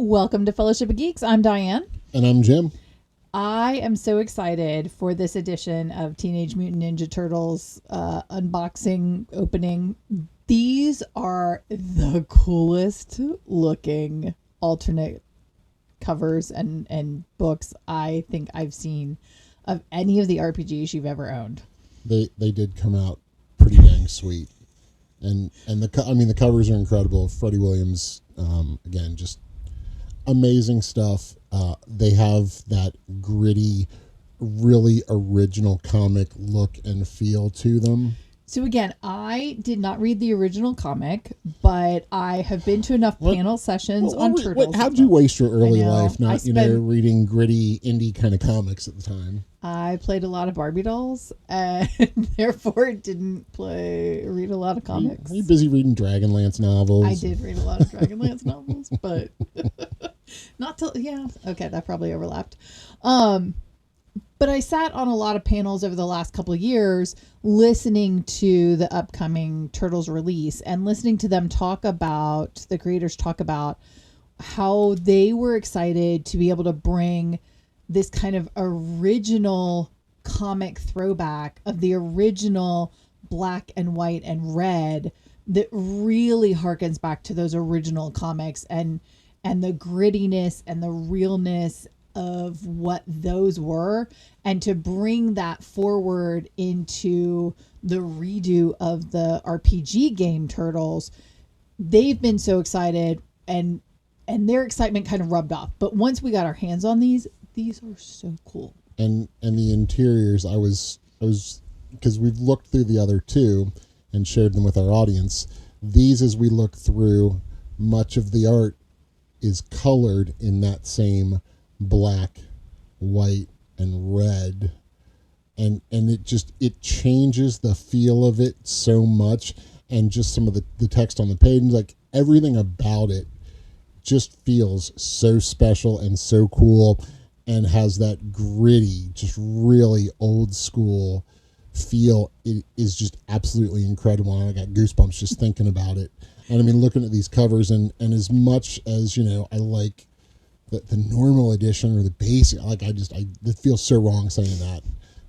Welcome to Fellowship of Geeks. I'm Diane. And I'm Jim. I am so excited for this edition of Teenage Mutant Ninja Turtles unboxing opening. These are the coolest looking alternate covers and books I think I've seen of any of the RPGs you've ever owned. They did come out pretty dang sweet, and the covers are incredible. Freddie Williams, again, just amazing stuff. They have that gritty, really original comic look and feel to them. So again, I did not read the original comic, but I have been to enough panel sessions on Turtles. How'd you waste your early life not, reading gritty indie kind of comics at the time? I played a lot of Barbie dolls and therefore didn't read a lot of comics. Were you busy reading Dragonlance novels? I did read a lot of Dragonlance novels, but not till, okay, that probably overlapped. But I sat on a lot of panels over the last couple of years listening to the upcoming Turtles release and listening to them the creators talk about how they were excited to be able to bring this kind of original comic throwback of the original black and white and red that really harkens back to those original comics and the grittiness and the realness of what those were, and to bring that forward into the redo of the RPG game Turtles. They've been so excited, and their excitement kind of rubbed off. But once we got our hands on these are so cool. And the interiors, I was because we've looked through the other two and shared them with our audience. These, as we look through, much of the art is colored in that same black, white, and red, and it changes the feel of it so much, and just some of the text on the page, like everything about it just feels so special and so cool, and has that gritty, just really old school feel. It is just absolutely incredible. I got goosebumps just thinking about it. And I mean, looking at these covers, and as much as, I like the normal edition or the basic, it feels so wrong saying that.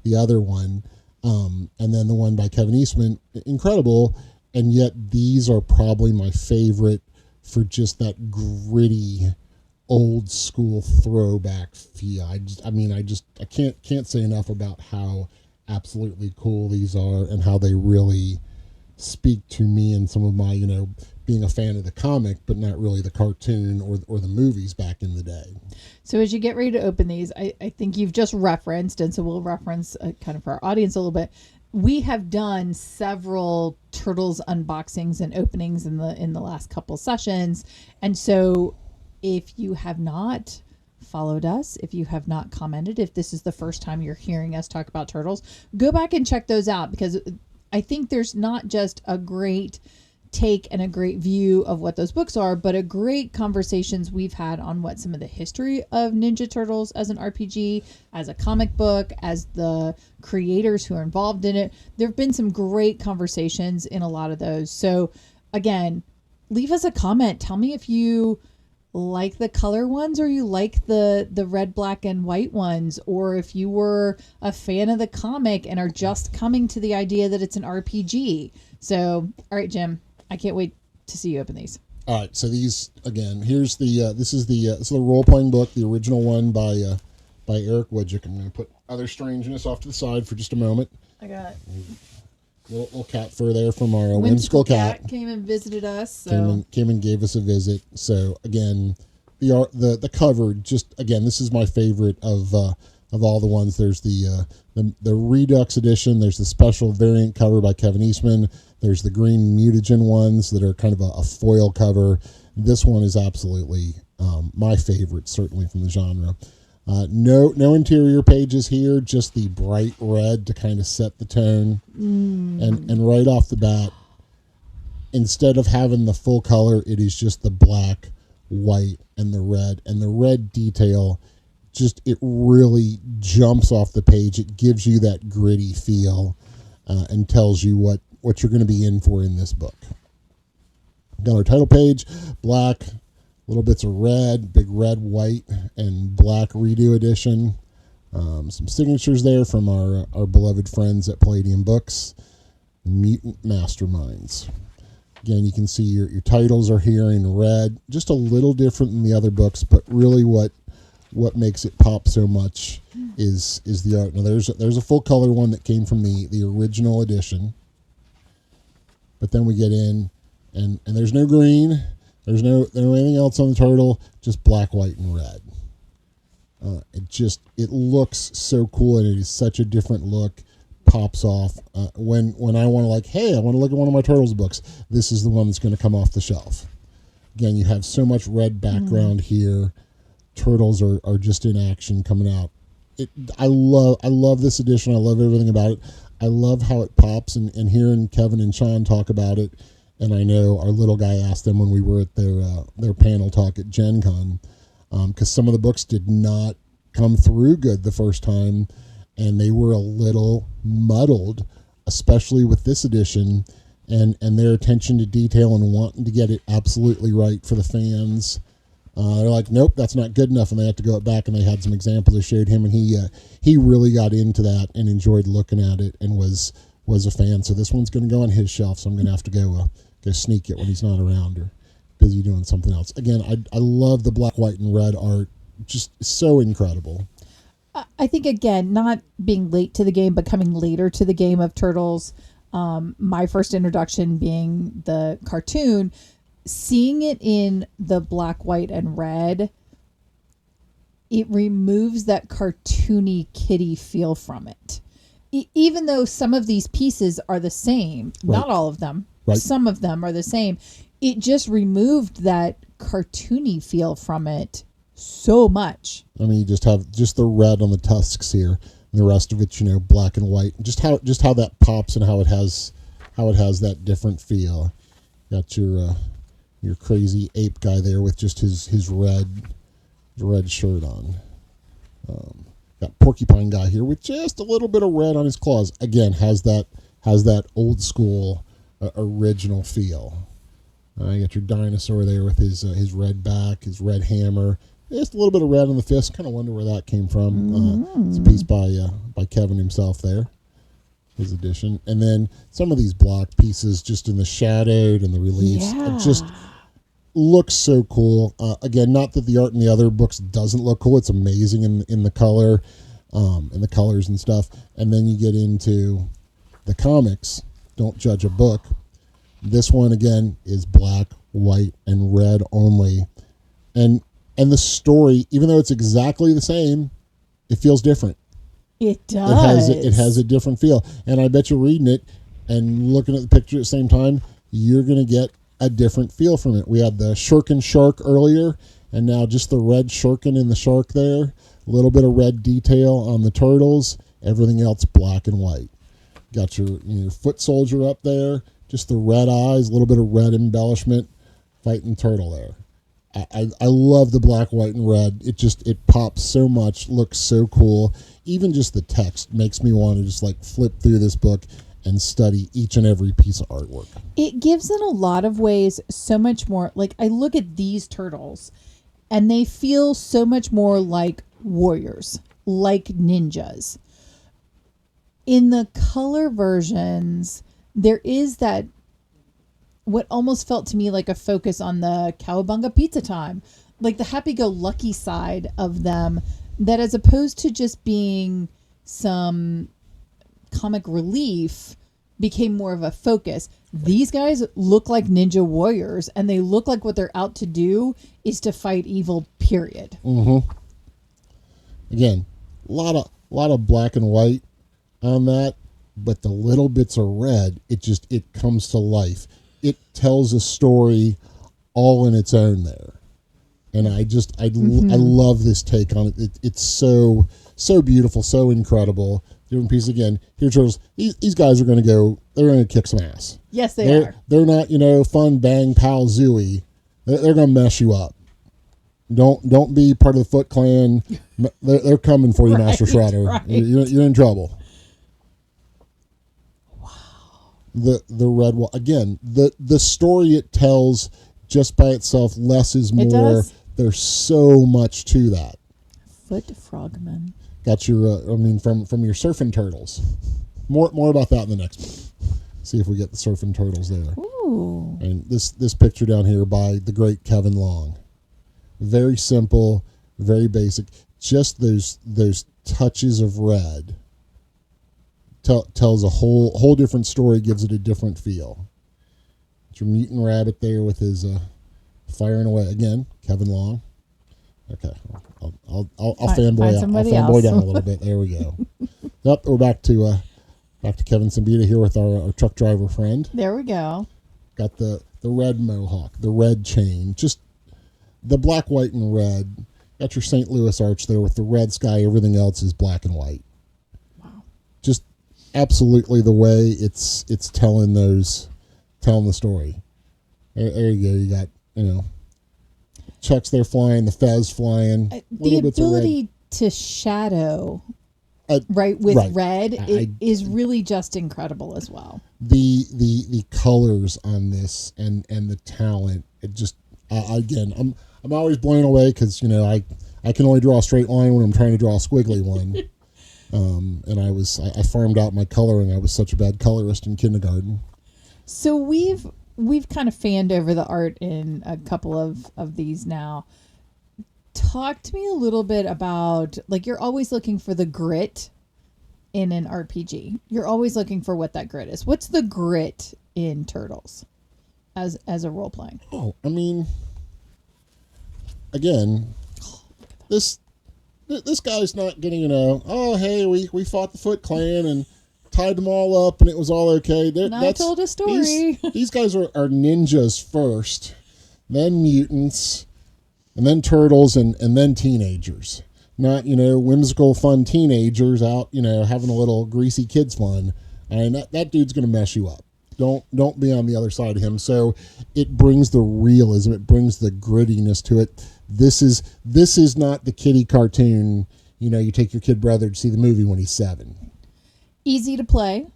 The other one, and then the one by Kevin Eastman, incredible. And yet these are probably my favorite for just that gritty, old school throwback feel. I can't say enough about how absolutely cool these are and how they really speak to me and some of my, being a fan of the comic, but not really the cartoon or the movies back in the day. So as you get ready to open these, I think you've just referenced, and so we'll reference kind of for our audience a little bit. We have done several Turtles unboxings and openings in the last couple sessions. And so if you have not followed us, if you have not commented, if this is the first time you're hearing us talk about Turtles, go back and check those out, because I think there's not just a great take and a great view of what those books are, but a great conversations we've had on what some of the history of Ninja Turtles as an RPG, as a comic book, as the creators who are involved in it. There have been some great conversations in a lot of those. So again, leave us a comment. Tell me if you like the color ones or you like the red, black, and white ones, or if you were a fan of the comic and are just coming to the idea that it's an RPG. So, all right, Jim, I can't wait to see you open these. All right, so these, again, here's this is the role-playing book, the original one by Eric Widgick. I'm going to put Other Strangeness off to the side for just a moment. I got little cat fur there from our whimsical cat. Came and visited us. So. Came and gave us a visit. So again, the cover, just again, this is my favorite of all the ones. There's the Redux Edition. There's the special variant cover by Kevin Eastman. There's the green mutagen ones that are kind of a foil cover. This one is absolutely my favorite, certainly from the genre. No interior pages here, just the bright red to kind of set the tone. And right off the bat, instead of having the full color, it is just the black, white, and the red. And the red detail, it really jumps off the page. It gives you that gritty feel and tells you what you're going to be in for in this book. Got our title page, black, little bits of red, big red, white, and black redo edition. Some signatures there from our beloved friends at Palladium Books. Mutant Masterminds. Again, you can see your titles are here in red, just a little different than the other books, but really what makes it pop so much is the art. Now there's a full color one that came from the original edition, but then we get in and there's no green, there's no anything else on the turtle, just black, white, and red. It looks so cool, and it is such a different look. Pops off when I want to, like, hey, I want to look at one of my Turtles books. This is the one that's going to come off the shelf. Again, you have so much red background here. Turtles are just in action coming out. I love this edition. I love everything about it. I love how it pops, and hearing Kevin and Sean talk about it. And I know our little guy asked them when we were at their panel talk at Gen Con, because some of the books did not come through good the first time, and they were a little muddled, especially with this edition, and their attention to detail and wanting to get it absolutely right for the fans. They're like, nope, that's not good enough, and they had to go back, and they had some examples I showed him, and he really got into that and enjoyed looking at it and was a fan. So this one's going to go on his shelf, so I'm going to have to go sneak it when he's not around or busy doing something else. Again, I love the black, white, and red art. Just so incredible. I think, again, not being late to the game, but coming later to the game of Turtles, my first introduction being the cartoon, seeing it in the black, white, and red, it removes that cartoony kitty feel from it. Even though some of these pieces are the same, right. Not all of them, right. Some of them are the same, it just removed that cartoony feel from it so much. I mean, you just have the red on the tusks here, and the rest of it, black and white. Just how that pops and how it has that different feel. Got your crazy ape guy there with just his red shirt on. Got porcupine guy here with just a little bit of red on his claws. Again, has that old school original feel. You got your dinosaur there with his red back, his red hammer. Just a little bit of red on the fist. Kind of wonder where that came from. It's a piece by Kevin himself there, his edition. And then some of these block pieces just in the shadowed and the reliefs. Yeah. It just looks so cool. Again, not that the art in the other books doesn't look cool. It's amazing in the color, and the colors and stuff. And then you get into the comics. Don't judge a book. This one, again, is black, white, and red only. And the story, even though it's exactly the same, it feels different. It does. It has a different feel. And I bet you reading it and looking at the picture at the same time, you're going to get a different feel from it. We had the shuriken shark earlier, and now just the red shuriken in the shark there. A little bit of red detail on the turtles. Everything else black and white. Got your foot soldier up there. Just the red eyes, a little bit of red embellishment. Fighting turtle there. I love the black, white, and red. It pops so much, looks so cool. Even just the text makes me want to just flip through this book and study each and every piece of artwork. It gives in a lot of ways so much more. I look at these turtles and they feel so much more like warriors, like ninjas. In the color versions, there is that what almost felt to me like a focus on the Cowabunga Pizza Time, like the happy-go-lucky side of them, that as opposed to just being some comic relief, became more of a focus. These guys look like ninja warriors, and they look like what they're out to do is to fight evil, period. Mm-hmm. Again, a lot of black and white on that, but the little bits of red, it comes to life. It tells a story all in its own there. And I love this take on it. It's so beautiful, so incredible. Different piece again. Here, Charles, these guys are going to kick some ass. Yes, they are. They're not, fun, bang, pal, zooey. They're going to mess you up. Don't be part of the Foot Clan. They're coming for you, right, Master Shredder. Right. You're in trouble. The red wall again. The story it tells just by itself. Less is more. It does. There's so much to that. Foot frogman. Got your, from your surfing turtles. More about that in the next one. See if we get the surfing turtles there. Ooh. And this picture down here by the great Kevin Long. Very simple, very basic. Just those touches of red tells a whole different story, gives it a different feel. It's your mutant rabbit there with his firing away again. Kevin Long. Okay, I'll fanboy out. I'll fanboy down a little bit. There we go. Yep, we're back to Kevin Simbita here with our truck driver friend. There we go. Got the red mohawk, the red chain, just the black, white, and red. Got your St. Louis arch there with the red sky. Everything else is black and white. Wow. Just absolutely the way it's telling the story. There you go. You got, Chuck's there flying, the Fez flying. The ability to shadow, right, with red is really just incredible as well. The colors on this and the talent, it just, again, I'm always blown away because, I can only draw a straight line when I'm trying to draw a squiggly one. And I farmed out my coloring. I was such a bad colorist in kindergarten. So we've kind of fanned over the art in a couple of these now. Talk to me a little bit about, like, you're always looking for the grit in an RPG. You're always looking for what that grit is. What's the grit in Turtles as a role playing? Oh, again, this guy's not getting, oh, hey, we fought the Foot Clan and tied them all up and it was all okay. I told a story. These guys are ninjas first, then mutants, and then turtles, and then teenagers. Not, whimsical, fun teenagers out, having a little greasy kids fun. And that dude's going to mess you up. Don't be on the other side of him. So it brings the realism. It brings the grittiness to it. This is not the kiddie cartoon. You take your kid brother to see the movie when he's 7. Easy to play.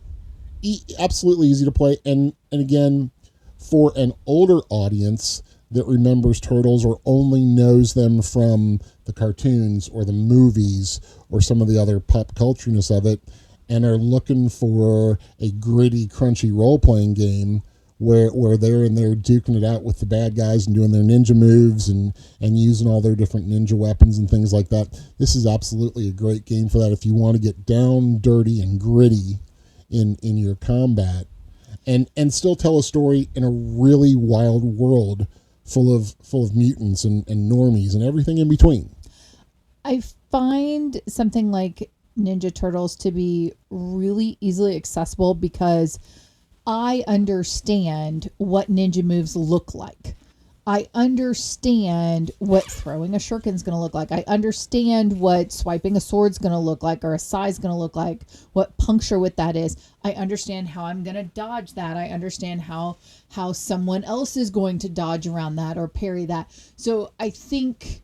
Absolutely easy to play. And again, for an older audience that remembers Turtles or only knows them from the cartoons or the movies or some of the other pop cultureness of it, and are looking for a gritty, crunchy role-playing game where they're in there duking it out with the bad guys and doing their ninja moves and using all their different ninja weapons and things like that. This is absolutely a great game for that if you want to get down, dirty, and gritty in your combat and still tell a story in a really wild world full of mutants and normies and everything in between. I find something like Ninja Turtles to be really easily accessible because I understand what ninja moves look like. I understand what throwing a shuriken's going to look like. I understand what swiping a sword's going to look like or a sai's going to look like, what puncture with that is. I understand how I'm going to dodge that. I understand how someone else is going to dodge around that or parry that. So I think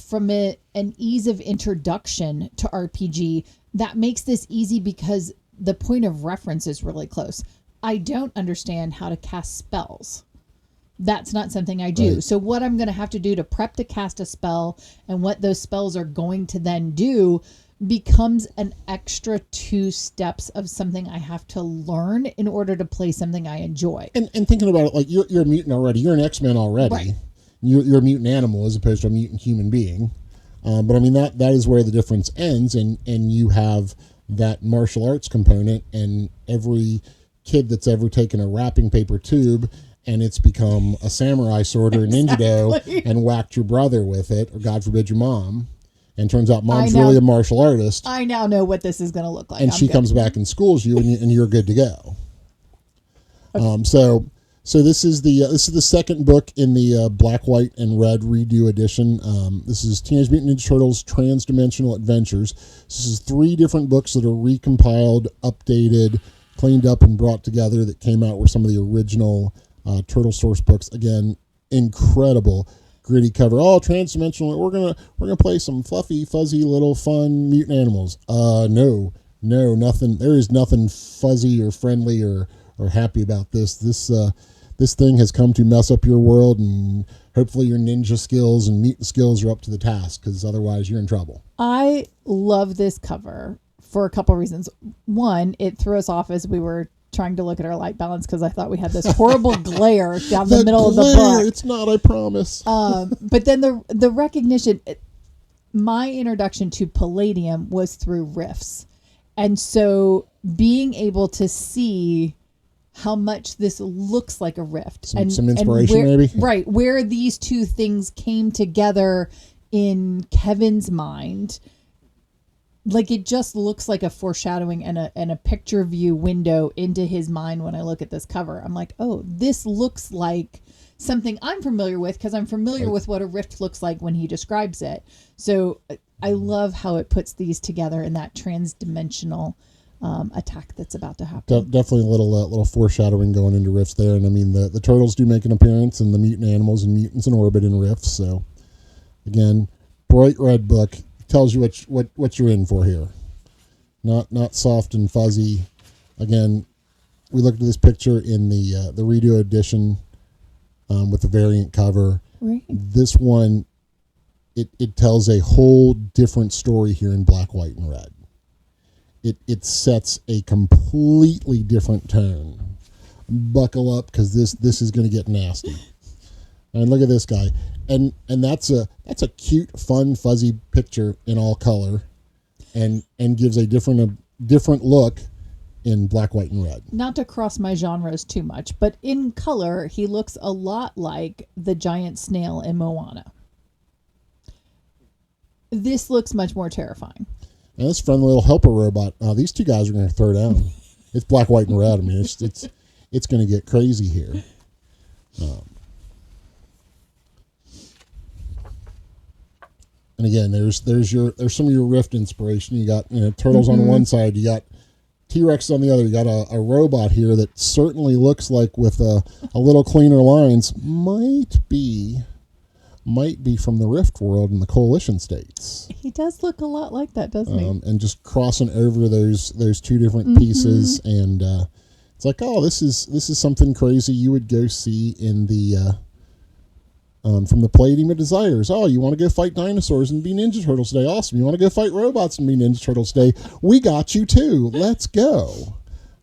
from an ease of introduction to RPG, that makes this easy because the point of reference is really close. I don't understand how to cast spells. That's not something I do. Right. So what I'm going to have to do to prep to cast a spell and what those spells are going to then do becomes an extra 2 steps of something I have to learn in order to play something I enjoy. And thinking about it, like you're a mutant already. You're an X-Men already. Right. You're a mutant animal as opposed to a mutant human being. But that is where the difference ends, and you have that martial arts component, and every kid that's ever taken a wrapping paper tube and it's become a samurai sword or a ninja do and whacked your brother with it, or God forbid your mom, and turns out mom's really a martial artist. I now know what this is going to look like. And she comes back and schools you, and you're good to go. Okay. So this is the second book in the black, white, and red redo edition. This is Teenage Mutant Ninja Turtles Transdimensional Adventures. This is 3 different books that are recompiled, updated, cleaned up, and brought together that came out with some of the original Turtle source books. Again, incredible gritty cover. Oh, transdimensional. We're gonna play some fluffy, fuzzy, little fun mutant animals. No, nothing. There is nothing fuzzy or friendly or happy about this. This this thing has come to mess up your world, and hopefully your ninja skills and mutant skills are up to the task, because otherwise you're in trouble. I love this cover for a couple reasons. One, it threw us off as we were trying to look at our light balance, because I thought we had this horrible glare down the middle of the book. It's not, I promise. But then the recognition, my introduction to Palladium was through riffs. And so being able to see how much this looks like a rift. Some inspiration, maybe? Right. Where these two things came together in Kevin's mind. Like, it just looks like a foreshadowing and a picture view window into his mind when I look at this cover. I'm like, oh, this looks like something I'm familiar with, because I'm familiar with what a rift looks like when he describes it. So I love how it puts these together in that trans-dimensional attack that's about to happen. Definitely a little foreshadowing going into rifts there. And I mean, the turtles do make an appearance, and the mutant animals and mutants in orbit in rifts. So again, bright red book. Tells you what you're in for here. Not soft and fuzzy. Again, we looked at this picture in the redo edition with the variant cover. Right. This one, it tells a whole different story here in black, white, and red. It sets a completely different tone. Buckle up, because this is going to get nasty. And look at this guy. And that's a cute, fun, fuzzy picture in all color, and gives a different look in black, white, and red. Not to cross my genres too much, but in color, he looks a lot like the giant snail in Moana. This looks much more terrifying. And this friendly little helper robot. These two guys are going to throw down. It's black, white, and red. I mean, it's going to get crazy here. And again, there's some of your rift inspiration. You got turtles on one side, you got T-Rex on the other. You got a robot here that certainly looks like, with a little cleaner lines, might be from the Rift world in the Coalition states. He does look a lot like that, doesn't he? And just crossing over those two different pieces, and it's like, oh, this is something crazy you would go see in the. From the Palladium of Desires. Oh, you want to go fight dinosaurs and be Ninja Turtles today? Awesome. You want to go fight robots and be Ninja Turtles today? We got you too. Let's go.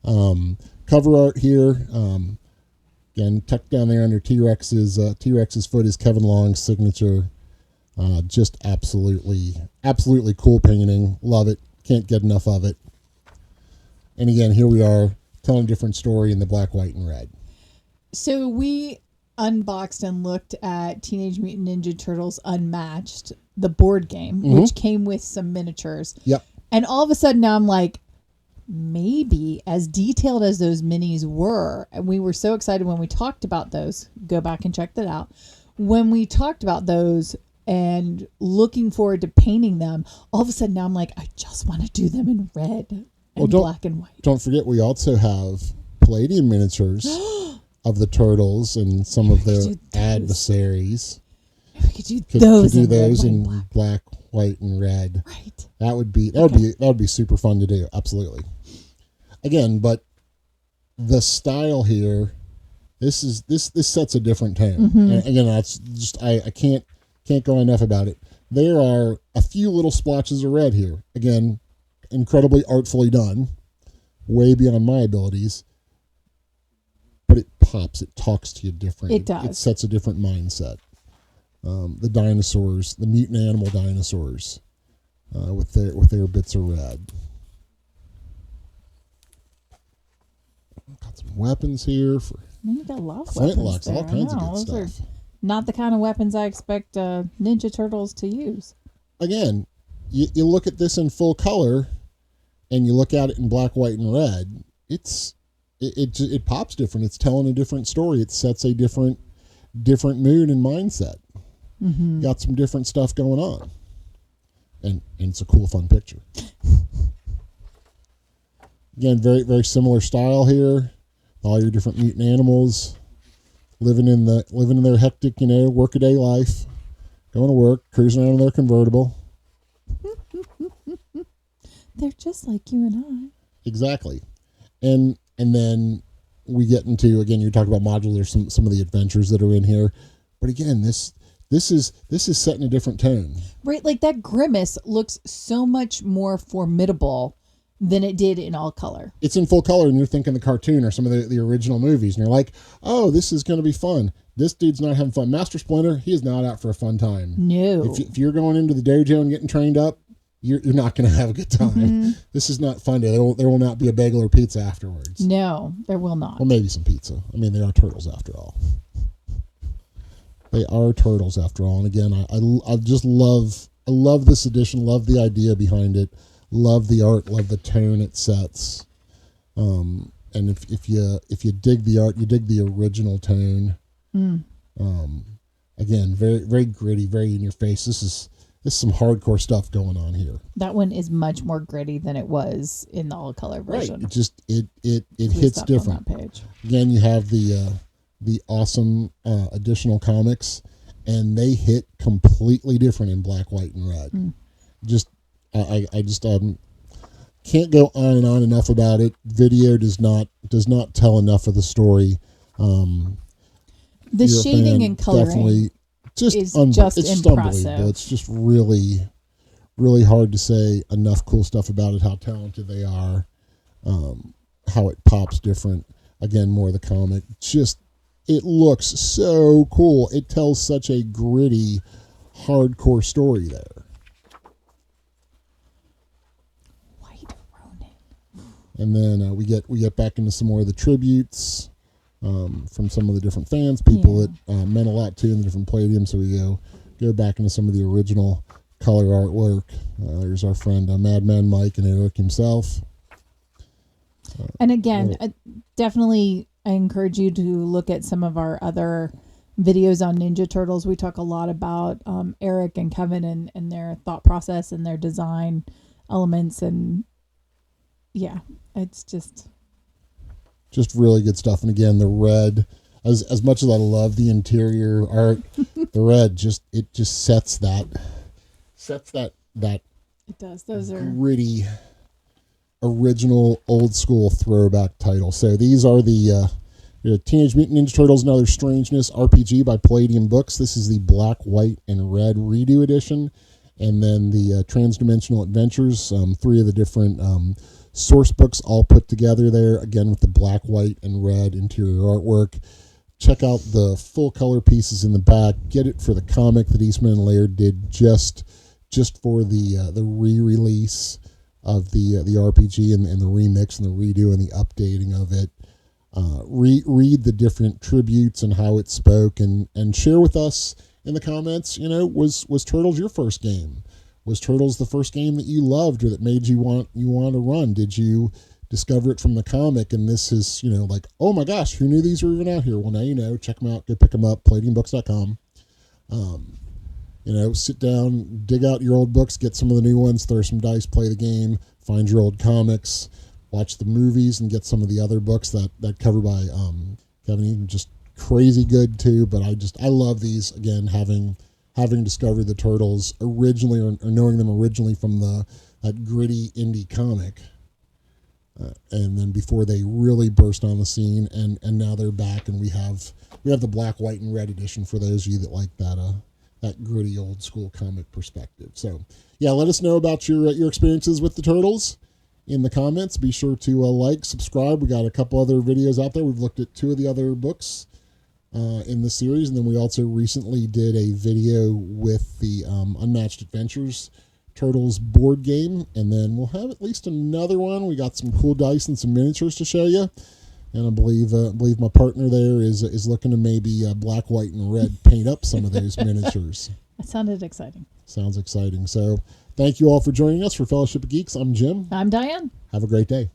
Cover art here. Again, tucked down there under T-Rex's foot is Kevin Long's signature. Just absolutely cool painting. Love it. Can't get enough of it. And again, here we are telling a different story in the black, white, and red. So we unboxed and looked at Teenage Mutant Ninja Turtles Unmatched, the board game, which came with some miniatures. Yep. And all of a sudden now I'm like, maybe as detailed as those minis were, and we were so excited when we talked about those, go back and check that out. When we talked about those and looking forward to painting them, all of a sudden now I'm like, I just want to do them in red and black and white. Don't forget, we also have Palladium miniatures of the turtles and some of their adversaries. We could do those in black, white, and red. Right. That would be super fun to do. Absolutely. Again, but the style here, this sets a different tone. And again, that's just I can't go enough about it. There are a few little splotches of red here. Again, incredibly artfully done, way beyond my abilities. But it pops. It talks to you different. It does. It sets a different mindset. The dinosaurs, the mutant animal dinosaurs, with their bits of red. Got some weapons here for. You got a lot of flintlocks, weapons there. all kinds of good Those stuff. are not the kind of weapons I expect Ninja Turtles to use. Again, you look at this in full color, and you look at it in black, white, and red. It pops different. It's telling a different story. It sets a different mood and mindset. Got some different stuff going on, and it's a cool, fun picture. Again, very, very similar style here. All your different mutant animals living in their hectic, workaday life, going to work, cruising around in their convertible. They're just like you and I. Exactly, and then we get into, again, you talk about modules. There's some of the adventures that are in here, but again, this is set in a different tone. Right, like that grimace looks so much more formidable than it did in all color. It's in full color, and you're thinking the cartoon or some of the original movies, and you're like, oh, this is going to be fun. This dude's not having fun. Master Splinter, he is not out for a fun time. No. If you're going into the dojo and getting trained up, you're not going to have a good time. Mm-hmm. This is not fun. There will not be a bagel or pizza afterwards. No, there will not. Well, maybe some pizza. I mean, they are turtles after all. They are turtles after all. And again, I just love this edition. Love the idea behind it. Love the art. Love the tone it sets. And if you dig the art, you dig the original tone. Mm. Again, very very gritty, very in your face. This is some hardcore stuff going on here. That one is much more gritty than it was in the all color version. Right. It hits different. On that page. Again, you have the awesome additional comics, and they hit completely different in black, white, and red. Mm. I just can't go on and on enough about it. Video does not tell enough of the story. The shading and coloring is just impressive. Unbelievable. It's just really, really hard to say enough cool stuff about it. How talented they are, how it pops different. Again, more of the comic. Just it looks so cool. It tells such a gritty, hardcore story there. White Ronin. And then we get back into some more of the tributes. From some of the different fans, people that meant a lot to in the different Palladium. So we go back into some of the original color artwork. There's our friend Madman Mike and Eric himself. And again, definitely I encourage you to look at some of our other videos on Ninja Turtles. We talk a lot about Eric and Kevin and their thought process and their design elements. And yeah, it's just really good stuff. And again, the red, as much as I love the interior art, the red just sets that it does. Those are gritty, original, old school throwback title. So these are the Teenage Mutant Ninja Turtles and Other Strangeness RPG by Palladium Books. This is the black, white, and red redo edition. And then the Transdimensional Adventures, 3 of the different source books all put together there, again with the black, white, and red interior artwork. Check out the full color pieces in the back. Get it for the comic that Eastman and Laird did just for the re-release of the RPG and the remix and the redo and the updating of it. Read the different tributes and how it spoke, and share with us in the comments. Was Turtles your first game? Was Turtles the first game that you loved or that made you want to run? Did you discover it from the comic and this is, like, oh my gosh, who knew these were even out here? Well, now you know. Check them out. Go pick them up. PalladiumBooks.com. Sit down, dig out your old books, get some of the new ones, throw some dice, play the game, find your old comics, watch the movies, and get some of the other books that cover by Kevin Eaton. Just crazy good too. But I love these, again, having discovered the Turtles originally or knowing them originally from that gritty indie comic, and then before they really burst on the scene, and now they're back, and we have the black, white, and red edition for those of you that like that gritty old school comic perspective. So yeah, let us know about your experiences with the Turtles in the comments. Be sure to like, subscribe. We got a couple other videos out there. We've looked at 2 of the other books in the series, and then we also recently did a video with the Unmatched Adventures Turtles board game, and then we'll have at least another one. We got some cool dice and some miniatures to show you, and I believe my partner there is looking to maybe black, white, and red paint up some of those miniatures. That sounded exciting. Sounds exciting. So thank you all for joining us for Fellowship of Geeks. I'm Jim. I'm Diane. Have a great day.